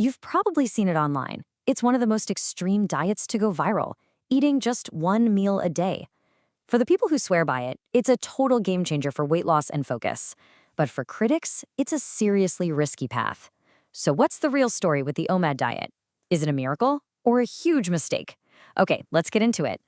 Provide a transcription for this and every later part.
You've probably seen it online. It's one of the most extreme diets to go viral, eating just one meal a day. For the people who swear by it, it's a total game changer for weight loss and focus. But for critics, it's a seriously risky path. So what's the real story with the OMAD diet? Is it a miracle or a huge mistake? Okay, let's get into it.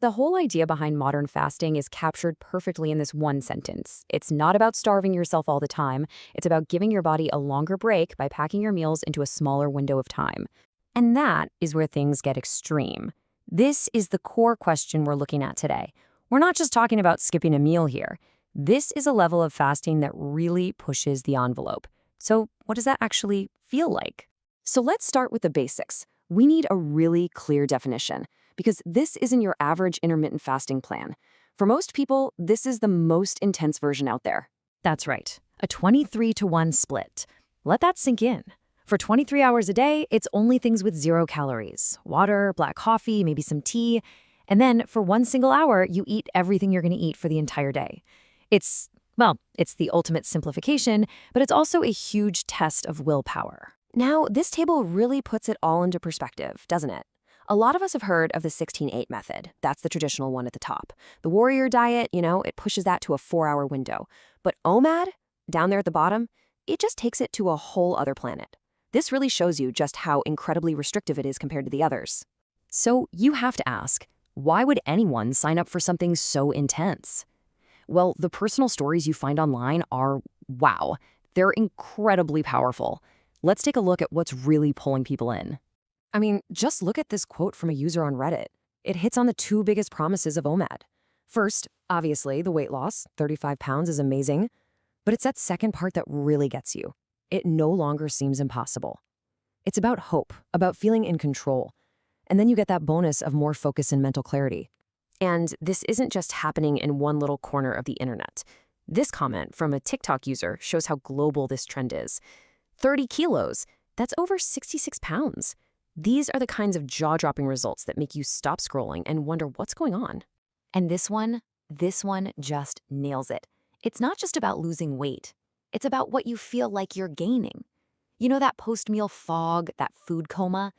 The whole idea behind modern fasting is captured perfectly in this one sentence. It's not about starving yourself all the time. It's about giving your body a longer break by packing your meals into a smaller window of time. And that is where things get extreme. This is the core question we're looking at today. We're not just talking about skipping a meal here. This is a level of fasting that really pushes the envelope. So what does that actually feel like? So let's start with the basics. We need a really clear definition, because this isn't your average intermittent fasting plan. For most people, this is the most intense version out there. That's right, a 23-to-1 split. Let that sink in. For 23 hours a day, it's only things with 0 calories, water, black coffee, maybe some tea. And then for 1 single hour, you eat everything you're going to eat for the entire day. It's the ultimate simplification, but it's also a huge test of willpower. Now, this table really puts it all into perspective, doesn't it? A lot of us have heard of the 16-8 method. That's the traditional one at the top. The warrior diet, it pushes that to a 4-hour window. But OMAD, down there at the bottom, it just takes it to a whole other planet. This really shows you just how incredibly restrictive it is compared to the others. So you have to ask, why would anyone sign up for something so intense? Well, the personal stories you find online are, wow, they're incredibly powerful. Let's take a look at what's really pulling people in. I mean, just look at this quote from a user on Reddit. It hits on the 2 biggest promises of OMAD. First, obviously, the weight loss, 35 pounds is amazing, but it's that second part that really gets you. It no longer seems impossible. It's about hope, about feeling in control. And then you get that bonus of more focus and mental clarity. And this isn't just happening in one little corner of the internet. This comment from a TikTok user shows how global this trend is. 30 kilos, that's over 66 pounds. These are the kinds of jaw-dropping results that make you stop scrolling and wonder what's going on. And this one just nails it. It's not just about losing weight. It's about what you feel like you're gaining. You know that post-meal fog, that food coma?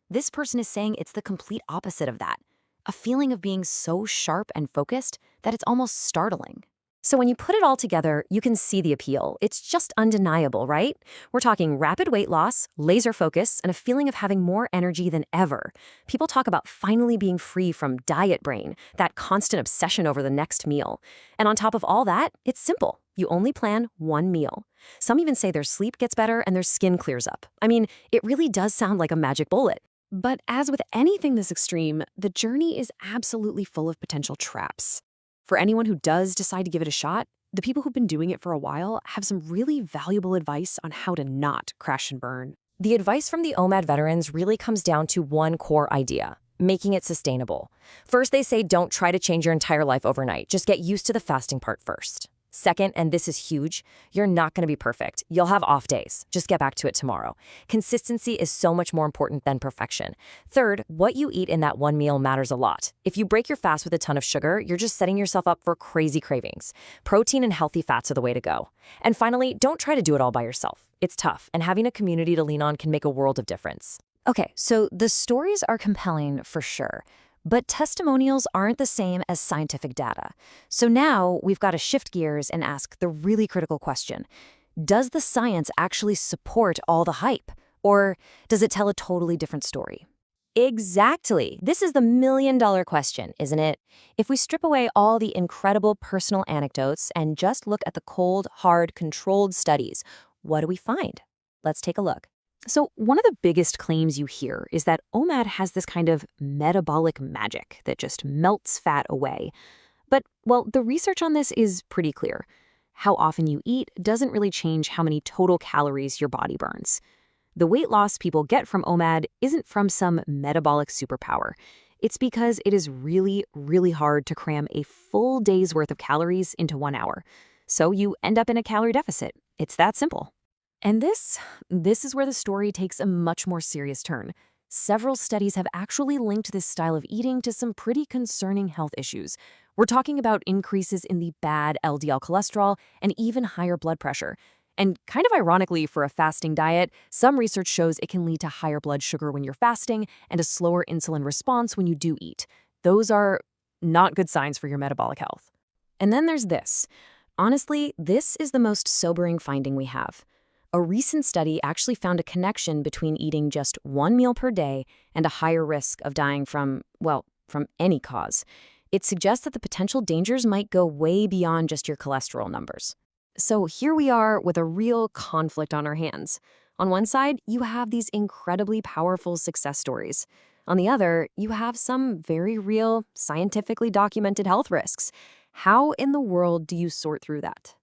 This person is saying it's the complete opposite of that. A feeling of being so sharp and focused that it's almost startling. So when you put it all together, you can see the appeal. It's just undeniable, right? We're talking rapid weight loss, laser focus, and a feeling of having more energy than ever. People talk about finally being free from diet brain, that constant obsession over the next meal. And on top of all that, it's simple. You only plan 1 meal. Some even say their sleep gets better and their skin clears up. I mean, it really does sound like a magic bullet. But as with anything this extreme, the journey is absolutely full of potential traps. For anyone who does decide to give it a shot, the people who've been doing it for a while have some really valuable advice on how to not crash and burn. The advice from the OMAD veterans really comes down to one core idea: making it sustainable. First, they say don't try to change your entire life overnight. Just get used to the fasting part first. Second, and this is huge, you're not going to be perfect. You'll have off days. Just get back to it tomorrow. Consistency is so much more important than perfection. Third, what you eat in that 1 meal matters a lot. If you break your fast with a ton of sugar, you're just setting yourself up for crazy cravings. Protein and healthy fats are the way to go. And finally, don't try to do it all by yourself. It's tough, and having a community to lean on can make a world of difference. Okay, so the stories are compelling for sure. But testimonials aren't the same as scientific data. So now we've got to shift gears and ask the really critical question. Does the science actually support all the hype? Or does it tell a totally different story? Exactly. This is the million-dollar question, isn't it? If we strip away all the incredible personal anecdotes and just look at the cold, hard, controlled studies, what do we find? Let's take a look. So one of the biggest claims you hear is that OMAD has this kind of metabolic magic that just melts fat away. But, well, the research on this is pretty clear. How often you eat doesn't really change how many total calories your body burns. The weight loss people get from OMAD isn't from some metabolic superpower. It's because it is really, really hard to cram a full day's worth of calories into 1 hour. So you end up in a calorie deficit. It's that simple. And this is where the story takes a much more serious turn. Several studies have actually linked this style of eating to some pretty concerning health issues. We're talking about increases in the bad LDL cholesterol and even higher blood pressure. And kind of ironically for a fasting diet, some research shows it can lead to higher blood sugar when you're fasting and a slower insulin response when you do eat. Those are not good signs for your metabolic health. And then there's this. Honestly, this is the most sobering finding we have. A recent study actually found a connection between eating just one meal per day and a higher risk of dying from, well, from any cause. It suggests that the potential dangers might go way beyond just your cholesterol numbers. So here we are with a real conflict on our hands. On one side, you have these incredibly powerful success stories. On the other, you have some very real, scientifically documented health risks. How in the world do you sort through that?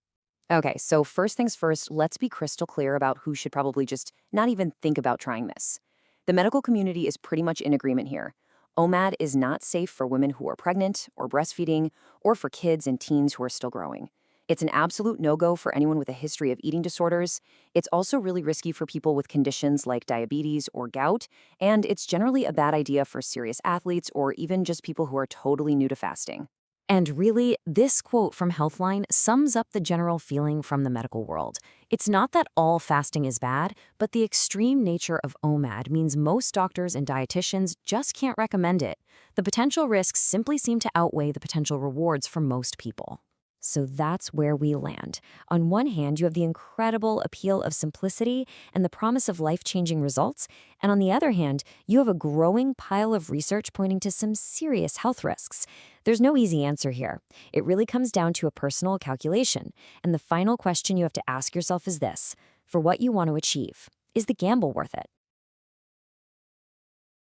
Okay, so first things first, let's be crystal clear about who should probably just not even think about trying this. The medical community is pretty much in agreement here. OMAD is not safe for women who are pregnant or breastfeeding or for kids and teens who are still growing. It's an absolute no-go for anyone with a history of eating disorders. It's also really risky for people with conditions like diabetes or gout, and it's generally a bad idea for serious athletes or even just people who are totally new to fasting. And really, this quote from Healthline sums up the general feeling from the medical world. It's not that all fasting is bad, but the extreme nature of OMAD means most doctors and dietitians just can't recommend it. The potential risks simply seem to outweigh the potential rewards for most people. So that's where we land. On one hand, you have the incredible appeal of simplicity and the promise of life-changing results. And on the other hand, you have a growing pile of research pointing to some serious health risks. There's no easy answer here. It really comes down to a personal calculation. And the final question you have to ask yourself is this: for what you want to achieve, is the gamble worth it?